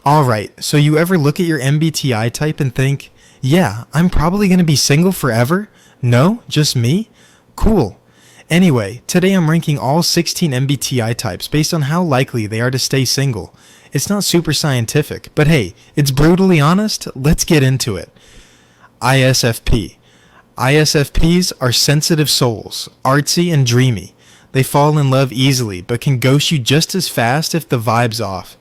Alright, so you ever look at your MBTI type and think, yeah, I'm probably going to be single forever? No? Just me? Cool. Anyway, today I'm ranking all 16 MBTI types based on how likely they are to stay single. It's not super scientific, but hey, it's brutally honest. Let's get into it. ISFP. ISFPs are sensitive souls, artsy and dreamy. They fall in love easily, but can ghost you just as fast if the vibe's off.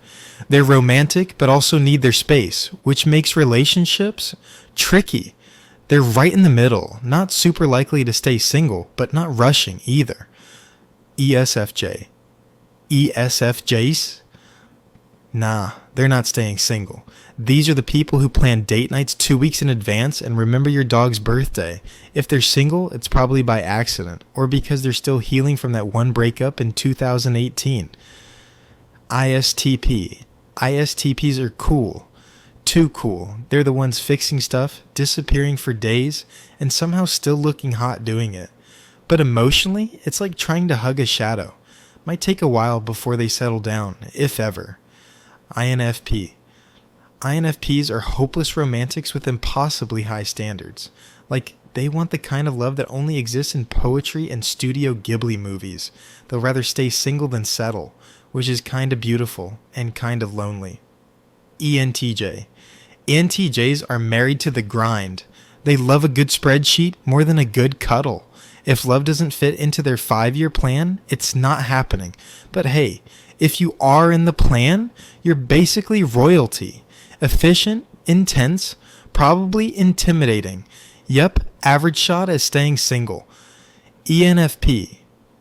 They're romantic, but also need their space, which makes relationships tricky. They're right in the middle, not super likely to stay single, but not rushing either. ESFJ. ESFJs? Nah, they're not staying single. These are the people who plan date nights 2 weeks in advance and remember your dog's birthday. If they're single, it's probably by accident, or because they're still healing from that one breakup in 2018. ISTP. ISTPs are cool. Too cool. They're the ones fixing stuff, disappearing for days, and somehow still looking hot doing it. But emotionally, it's like trying to hug a shadow. Might take a while before they settle down, if ever. INFP. INFPs are hopeless romantics with impossibly high standards. Like, they want the kind of love that only exists in poetry and Studio Ghibli movies. They'll rather stay single than settle, which is kind of beautiful and kind of lonely. ENTJ. ENTJs are married to the grind. They love a good spreadsheet more than a good cuddle. If love doesn't fit into their 5-year plan, it's not happening. But hey, if you are in the plan, you're basically royalty. Efficient, intense, probably intimidating. Yep, average shot as staying single. ENFP.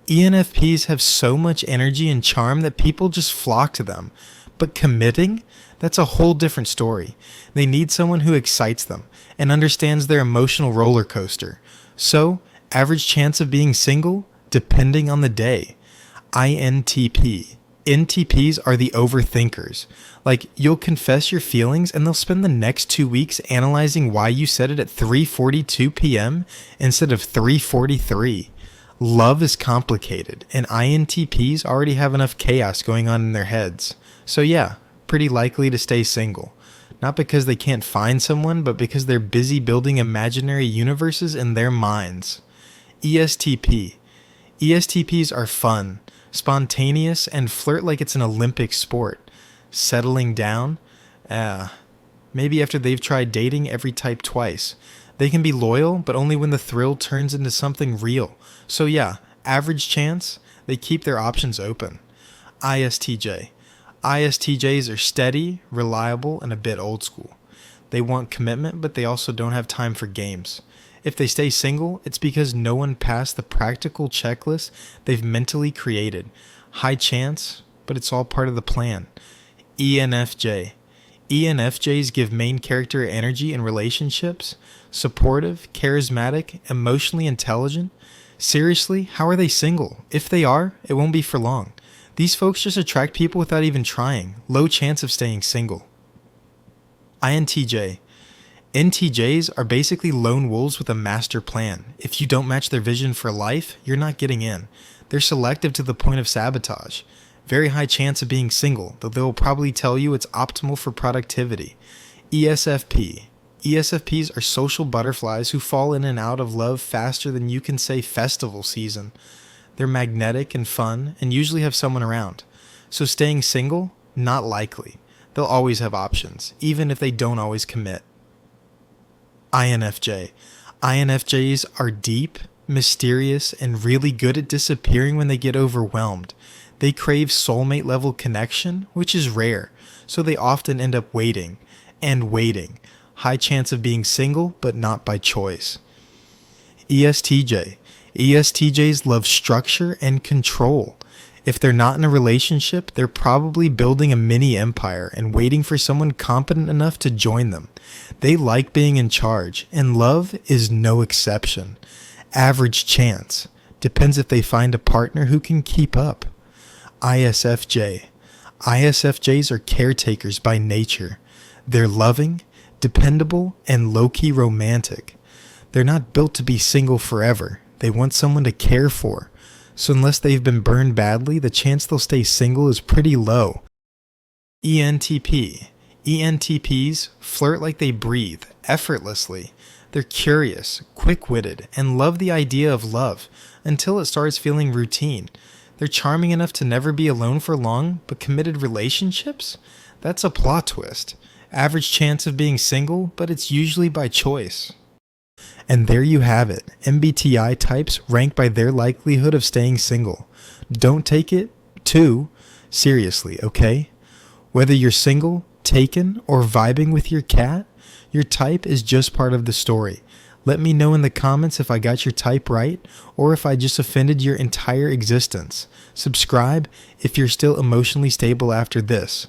ENFPs have so much energy and charm that people just flock to them. But committing? That's a whole different story. They need someone who excites them and understands their emotional roller coaster. So, average chance of being single? Depending on the day. INTP. NTPs are the overthinkers. Like, you'll confess your feelings and they'll spend the next 2 weeks analyzing why you said it at 3:42 p.m. instead of 3:43. Love is complicated, and INTPs already have enough chaos going on in their heads. So yeah, pretty likely to stay single. Not because they can't find someone, but because they're busy building imaginary universes in their minds. ESTP. ESTPs are fun, spontaneous, and flirt like it's an Olympic sport. Settling down? Maybe after they've tried dating every type twice. They can be loyal, but only when the thrill turns into something real. So yeah, average chance, they keep their options open. ISTJ. ISTJs are steady, reliable, and a bit old school. They want commitment, but they also don't have time for games. If they stay single, it's because no one passed the practical checklist they've mentally created. High chance, but it's all part of the plan. ENFJ. ENFJs give main character energy in relationships. Supportive, charismatic, emotionally intelligent. Seriously, how are they single? If they are, it won't be for long. These folks just attract people without even trying. Low chance of staying single. INTJ. NTJs are basically lone wolves with a master plan. If you don't match their vision for life, you're not getting in. They're selective to the point of sabotage. Very high chance of being single, though they will probably tell you it's optimal for productivity. ESFP. ESFPs are social butterflies who fall in and out of love faster than you can say festival season. They're magnetic and fun and usually have someone around. So staying single? Not likely. They'll always have options, even if they don't always commit. INFJ. INFJs are deep, mysterious, and really good at disappearing when they get overwhelmed. They crave soulmate level connection, which is rare, so they often end up waiting and waiting. High chance of being single, but not by choice. ESTJ. ESTJs love structure and control. If they're not in a relationship, they're probably building a mini empire and waiting for someone competent enough to join them. They like being in charge, and love is no exception. Average chance. Depends if they find a partner who can keep up. ISFJ. ISFJs are caretakers by nature. They're loving, dependable, and low-key romantic. They're not built to be single forever. They want someone to care for. So unless they've been burned badly, the chance they'll stay single is pretty low. ENTP. ENTPs flirt like they breathe, effortlessly. They're curious, quick-witted, and love the idea of love until it starts feeling routine. They're charming enough to never be alone for long, but committed relationships? That's a plot twist. Average chance of being single, but it's usually by choice. And there you have it. MBTI types ranked by their likelihood of staying single. Don't take it too seriously, okay? Whether you're single, taken, or vibing with your cat, your type is just part of the story. Let me know in the comments if I got your type right or if I just offended your entire existence. Subscribe if you're still emotionally stable after this.